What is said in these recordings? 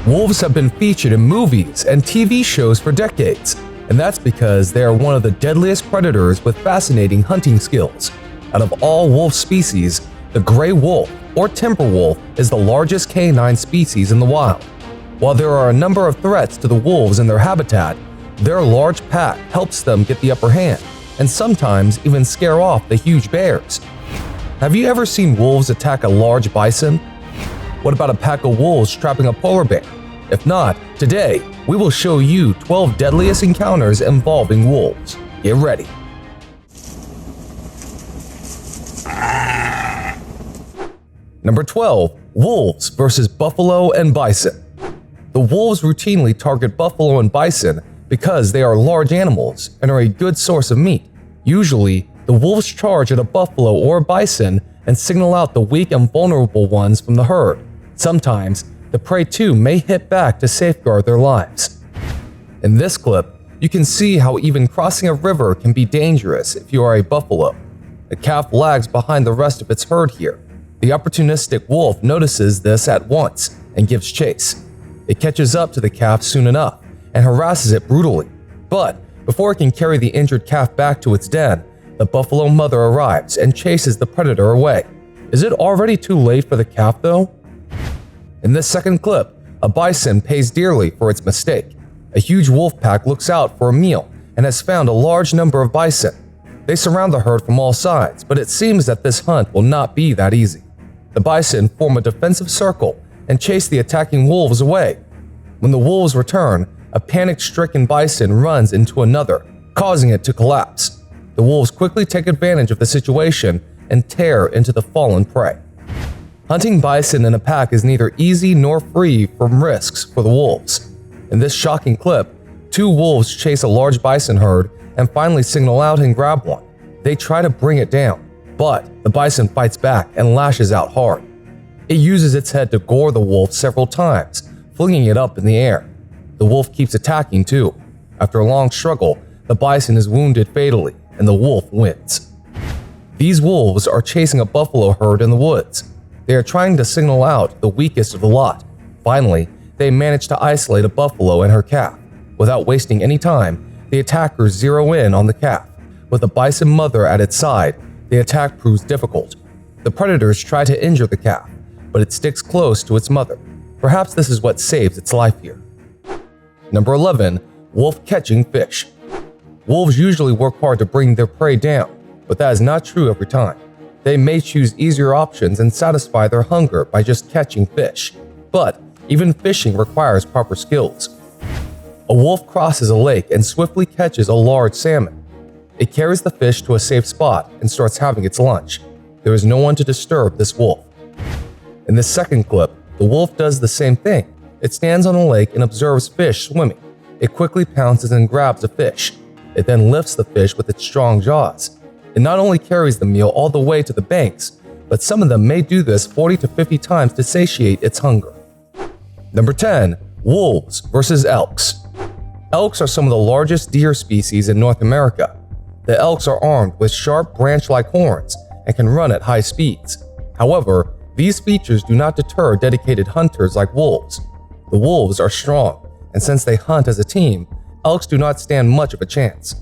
Wolves have been featured in movies and TV shows for decades, and that's because they are one of the deadliest predators with fascinating hunting skills. Out of all wolf species, the gray wolf, or timber wolf, is the largest canine species in the wild. While there are a number of threats to the wolves in their habitat, their large pack helps them get the upper hand, and sometimes even scare off the huge bears. Have you ever seen wolves attack a large bison? What about a pack of wolves trapping a polar bear? If not, today we will show you 12 deadliest encounters involving wolves. Get ready. Number 12. Wolves versus buffalo and bison. The wolves routinely target buffalo and bison because they are large animals and are a good source of meat. Usually, the wolves charge at a buffalo or a bison and signal out the weak and vulnerable ones from the herd. Sometimes, the prey too may hit back to safeguard their lives. In this clip, you can see how even crossing a river can be dangerous if you are a buffalo. The calf lags behind the rest of its herd here. The opportunistic wolf notices this at once and gives chase. It catches up to the calf soon enough and harasses it brutally. But before it can carry the injured calf back to its den, the buffalo mother arrives and chases the predator away. Is it already too late for the calf though? In this second clip, a bison pays dearly for its mistake. A huge wolf pack looks out for a meal and has found a large number of bison. They surround the herd from all sides, but it seems that this hunt will not be that easy. The bison form a defensive circle and chase the attacking wolves away. When the wolves return, a panic-stricken bison runs into another, causing it to collapse. The wolves quickly take advantage of the situation and tear into the fallen prey. Hunting bison in a pack is neither easy nor free from risks for the wolves. In this shocking clip, two wolves chase a large bison herd and finally signal out and grab one. They try to bring it down, but the bison fights back and lashes out hard. It uses its head to gore the wolf several times, flinging it up in the air. The wolf keeps attacking too. After a long struggle, the bison is wounded fatally and the wolf wins. These wolves are chasing a buffalo herd in the woods. They are trying to signal out the weakest of the lot. Finally, they manage to isolate a buffalo and her calf. Without wasting any time, the attackers zero in on the calf. With the bison mother at its side, the attack proves difficult. The predators try to injure the calf, but it sticks close to its mother. Perhaps this is what saves its life here. Number 11. Wolf catching fish. Wolves usually work hard to bring their prey down, but that is not true every time. They may choose easier options and satisfy their hunger by just catching fish. But even fishing requires proper skills. A wolf crosses a lake and swiftly catches a large salmon. It carries the fish to a safe spot and starts having its lunch. There is no one to disturb this wolf. In this second clip, the wolf does the same thing. It stands on a lake and observes fish swimming. It quickly pounces and grabs a fish. It then lifts the fish with its strong jaws. It not only carries the meal all the way to the banks, but some of them may do this 40 to 50 times to satiate its hunger. Number 10. Wolves versus elks. Elks are some of the largest deer species in North America. The elks are armed with sharp branch-like horns and can run at high speeds. However, these features do not deter dedicated hunters like wolves. The wolves are strong, and since they hunt as a team, elks do not stand much of a chance.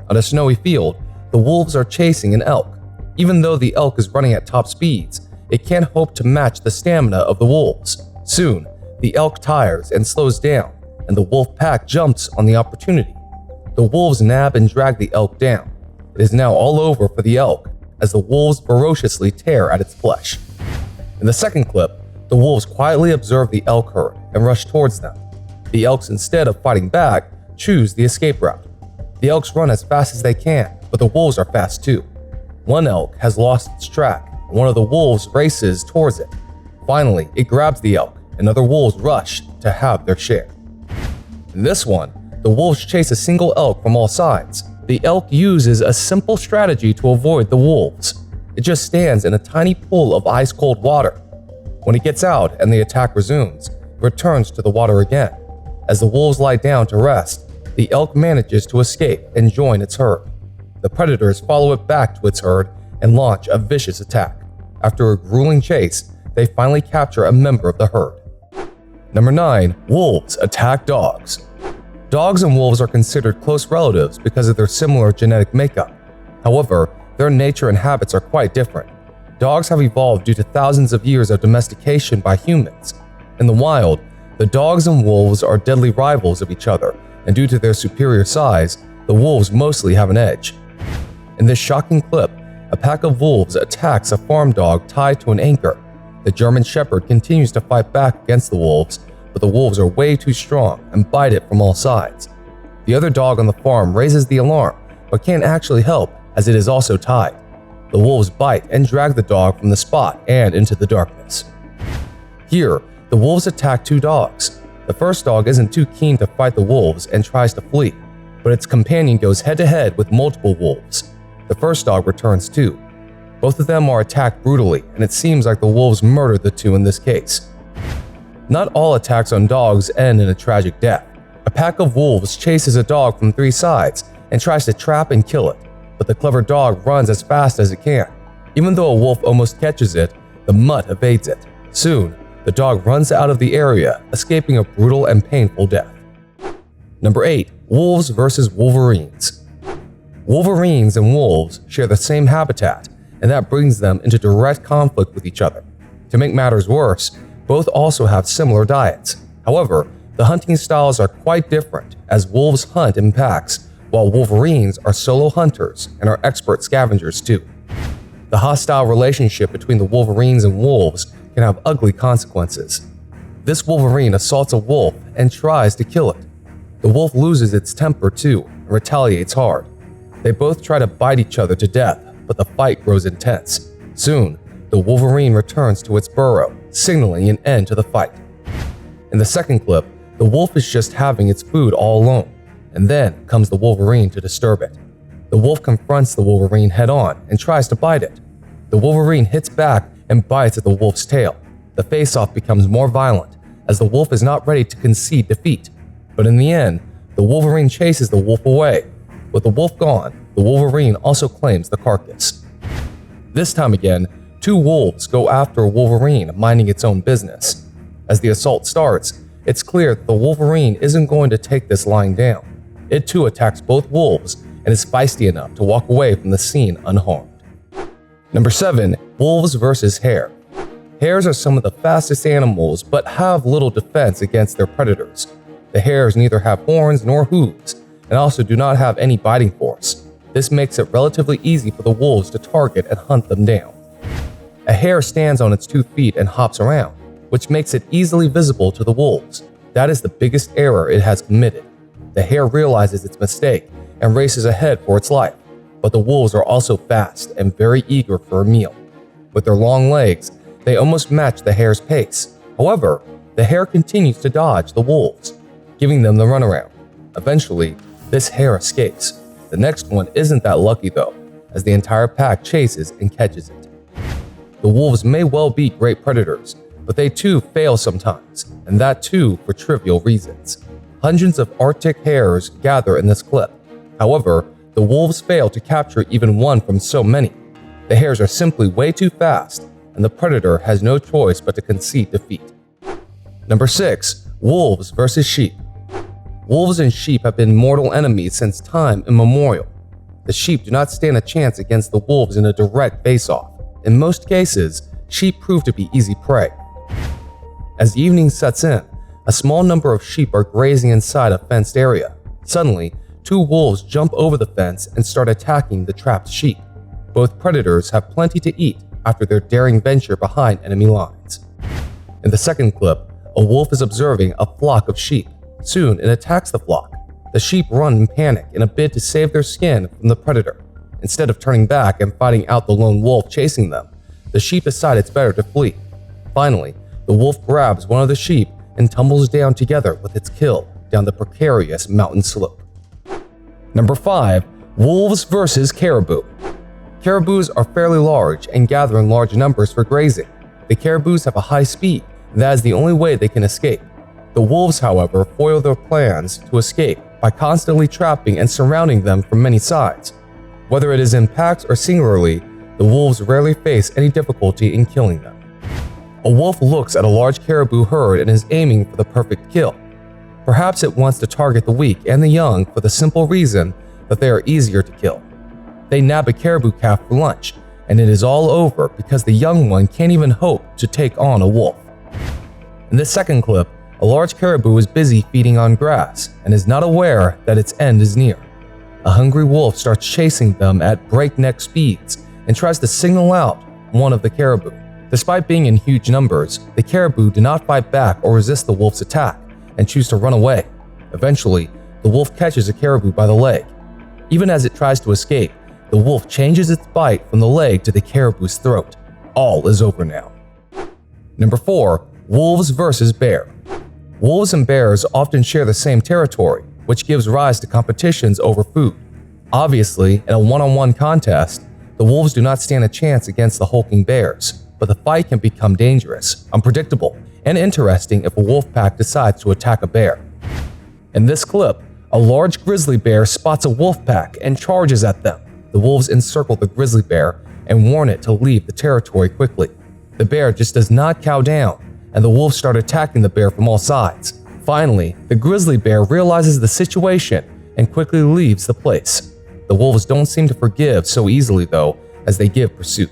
On a snowy field, the wolves are chasing an elk. Even though the elk is running at top speeds, it can't hope to match the stamina of the wolves. Soon, the elk tires and slows down, and the wolf pack jumps on the opportunity. The wolves nab and drag the elk down. It is now all over for the elk, as the wolves ferociously tear at its flesh. In the second clip, the wolves quietly observe the elk herd and rush towards them. The elks, instead of fighting back, choose the escape route. The elks run as fast as they can, but the wolves are fast too. One elk has lost its track, and one of the wolves races towards it. Finally, it grabs the elk, and other wolves rush to have their share. In this one, the wolves chase a single elk from all sides. The elk uses a simple strategy to avoid the wolves. It just stands in a tiny pool of ice-cold water. When it gets out and the attack resumes, it returns to the water again. As the wolves lie down to rest, the elk manages to escape and join its herd. The predators follow it back to its herd and launch a vicious attack. After a grueling chase, they finally capture a member of the herd. Number 9. Wolves attack dogs. Dogs and wolves are considered close relatives because of their similar genetic makeup. However, their nature and habits are quite different. Dogs have evolved due to thousands of years of domestication by humans. In the wild, the dogs and wolves are deadly rivals of each other, and due to their superior size, the wolves mostly have an edge. In this shocking clip, a pack of wolves attacks a farm dog tied to an anchor. The German Shepherd continues to fight back against the wolves, but the wolves are way too strong and bite it from all sides. The other dog on the farm raises the alarm, but can't actually help as it is also tied. The wolves bite and drag the dog from the spot and into the darkness. Here, the wolves attack 2 dogs. The first dog isn't too keen to fight the wolves and tries to flee, but its companion goes head-to-head with multiple wolves. The first dog returns too. Both of them are attacked brutally, and it seems like the wolves murdered the 2 in this case. Not all attacks on dogs end in a tragic death. A pack of wolves chases a dog from 3 sides and tries to trap and kill it, but the clever dog runs as fast as it can. Even though a wolf almost catches it, the mutt evades it. Soon, the dog runs out of the area, escaping a brutal and painful death. Number 8. Wolves versus wolverines. Wolverines and wolves share the same habitat, and that brings them into direct conflict with each other. To make matters worse, both also have similar diets. However, the hunting styles are quite different, as wolves hunt in packs, while wolverines are solo hunters and are expert scavengers too. The hostile relationship between the wolverines and wolves can have ugly consequences. This wolverine assaults a wolf and tries to kill it. The wolf loses its temper too and retaliates hard. They both try to bite each other to death, but the fight grows intense. Soon, the wolverine returns to its burrow, signaling an end to the fight. In the second clip, the wolf is just having its food all alone, and then comes the wolverine to disturb it. The wolf confronts the wolverine head-on and tries to bite it. The wolverine hits back and bites at the wolf's tail. The face-off becomes more violent, as the wolf is not ready to concede defeat. But in the end, the wolverine chases the wolf away. With the wolf gone, the wolverine also claims the carcass. This time again, 2 wolves go after a wolverine minding its own business. As the assault starts, it's clear that the wolverine isn't going to take this lying down. It too attacks both wolves and is feisty enough to walk away from the scene unharmed. Number 7. Wolves versus hare. Hares are some of the fastest animals but have little defense against their predators. The hares neither have horns nor hooves and also do not have any biting force. This makes it relatively easy for the wolves to target and hunt them down. A hare stands on its 2 feet and hops around, which makes it easily visible to the wolves. That is the biggest error it has committed. The hare realizes its mistake and races ahead for its life, but the wolves are also fast and very eager for a meal. With their long legs, they almost match the hare's pace. However, the hare continues to dodge the wolves, giving them the runaround. Eventually, this hare escapes. The next one isn't that lucky though, as the entire pack chases and catches it. The wolves may well be great predators, but they too fail sometimes, and that too for trivial reasons. Hundreds of Arctic hares gather in this clip. However, the wolves fail to capture even one from so many. The hares are simply way too fast, and the predator has no choice but to concede defeat. Number 6. Wolves versus sheep. Wolves and sheep have been mortal enemies since time immemorial. The sheep do not stand a chance against the wolves in a direct face-off. In most cases, sheep prove to be easy prey. As the evening sets in, a small number of sheep are grazing inside a fenced area. Suddenly, 2 wolves jump over the fence and start attacking the trapped sheep. Both predators have plenty to eat after their daring venture behind enemy lines. In the second clip, a wolf is observing a flock of sheep. Soon, it attacks the flock. The sheep run in panic in a bid to save their skin from the predator. Instead of turning back and fighting out the lone wolf chasing them, the sheep decide it's better to flee. Finally, the wolf grabs one of the sheep and tumbles down together with its kill down the precarious mountain slope. Number 5. Wolves versus caribou. Caribous are fairly large and gather in large numbers for grazing. The caribous have a high speed, and that is the only way they can escape. The wolves, however, foil their plans to escape by constantly trapping and surrounding them from many sides. Whether it is in packs or singularly, the wolves rarely face any difficulty in killing them. A wolf looks at a large caribou herd and is aiming for the perfect kill. Perhaps it wants to target the weak and the young for the simple reason that they are easier to kill. They nab a caribou calf for lunch, and it is all over because the young one can't even hope to take on a wolf. In this second clip, a large caribou is busy feeding on grass and is not aware that its end is near. A hungry wolf starts chasing them at breakneck speeds and tries to signal out one of the caribou. Despite being in huge numbers, the caribou do not fight back or resist the wolf's attack and choose to run away. Eventually, the wolf catches a caribou by the leg. Even as it tries to escape, the wolf changes its bite from the leg to the caribou's throat. All is over now. Number 4. Wolves versus bear. Wolves and bears often share the same territory, which gives rise to competitions over food. Obviously, in a one-on-one contest, the wolves do not stand a chance against the hulking bears, but the fight can become dangerous, unpredictable, and interesting if a wolf pack decides to attack a bear. In this clip, a large grizzly bear spots a wolf pack and charges at them. The wolves encircle the grizzly bear and warn it to leave the territory quickly. The bear just does not cow down, and the wolves start attacking the bear from all sides. Finally, the grizzly bear realizes the situation and quickly leaves the place. The wolves don't seem to forgive so easily though, as they give pursuit.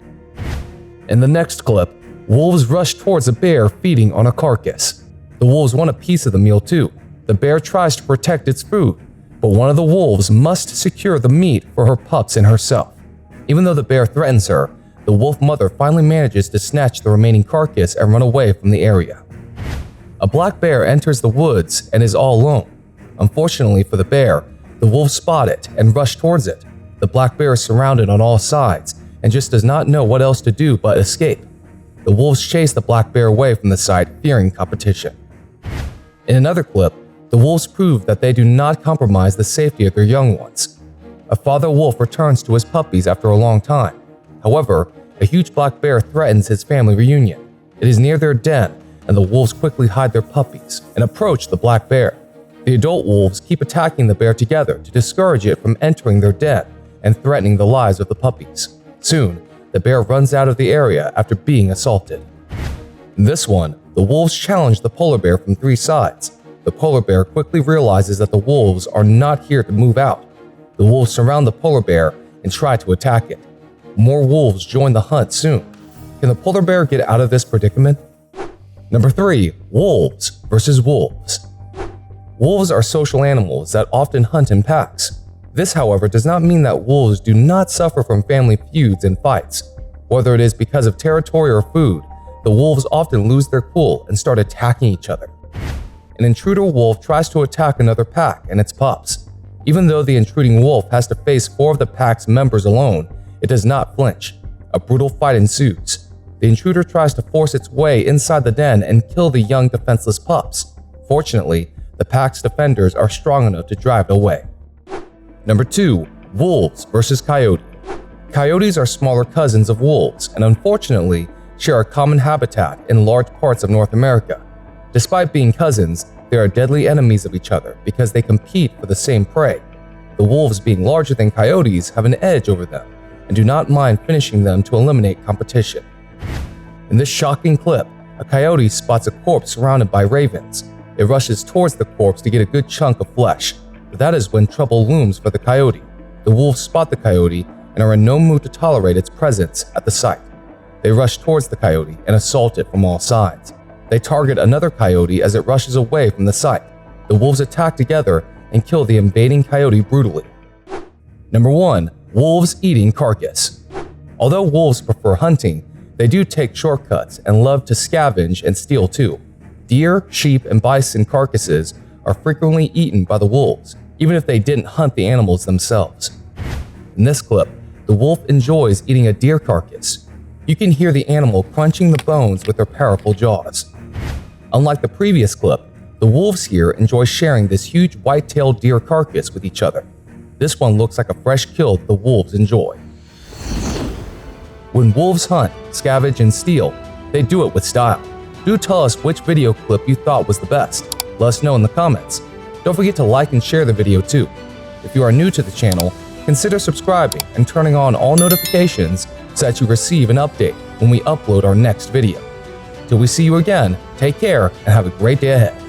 In the next clip, wolves rush towards a bear feeding on a carcass. The wolves want a piece of the meal too. The bear tries to protect its food, but one of the wolves must secure the meat for her pups and herself. Even though the bear threatens her, the wolf mother finally manages to snatch the remaining carcass and run away from the area. A black bear enters the woods and is all alone. Unfortunately for the bear, the wolves spot it and rush towards it. The black bear is surrounded on all sides and just does not know what else to do but escape. The wolves chase the black bear away from the site, fearing competition. In another clip, the wolves prove that they do not compromise the safety of their young ones. A father wolf returns to his puppies after a long time. However, a huge black bear threatens his family reunion. It is near their den, and the wolves quickly hide their puppies and approach the black bear. The adult wolves keep attacking the bear together to discourage it from entering their den and threatening the lives of the puppies. Soon, the bear runs out of the area after being assaulted. In this one, the wolves challenge the polar bear from 3 sides. The polar bear quickly realizes that the wolves are not here to move out. The wolves surround the polar bear and try to attack it. More wolves join the hunt soon. Can the polar bear get out of this predicament? Number 3. Wolves versus wolves. Wolves are social animals that often hunt in packs. This, however, does not mean that wolves do not suffer from family feuds and fights. Whether it is because of territory or food, the wolves often lose their cool and start attacking each other. An intruder wolf tries to attack another pack and its pups. Even though the intruding wolf has to face 4 of the pack's members alone, it does not flinch. A brutal fight ensues. The intruder tries to force its way inside the den and kill the young defenseless pups. Fortunately, the pack's defenders are strong enough to drive it away. Number 2. Wolves versus coyote. Coyotes are smaller cousins of wolves and unfortunately share a common habitat in large parts of North America. Despite being cousins, they are deadly enemies of each other because they compete for the same prey. The wolves, being larger than coyotes, have an edge over them and do not mind finishing them to eliminate competition. In this shocking clip, a coyote spots a corpse surrounded by ravens. It rushes towards the corpse to get a good chunk of flesh, but that is when trouble looms for the coyote. The wolves spot the coyote and are in no mood to tolerate its presence at the site. They rush towards the coyote and assault it from all sides. They target another coyote as it rushes away from the site. The wolves attack together and kill the invading coyote brutally. Number 1. Wolves eating carcass. Although wolves prefer hunting, they do take shortcuts and love to scavenge and steal too. Deer, sheep, and bison carcasses are frequently eaten by the wolves, even if they didn't hunt the animals themselves. In this clip, the wolf enjoys eating a deer carcass. You can hear the animal crunching the bones with their powerful jaws. Unlike the previous clip, the wolves here enjoy sharing this huge white-tailed deer carcass with each other. This one looks like a fresh kill the wolves enjoy. When wolves hunt, scavenge, and steal, they do it with style. Do tell us which video clip you thought was the best. Let us know in the comments. Don't forget to like and share the video too. If you are new to the channel, consider subscribing and turning on all notifications so that you receive an update when we upload our next video. Till we see you again, take care and have a great day ahead.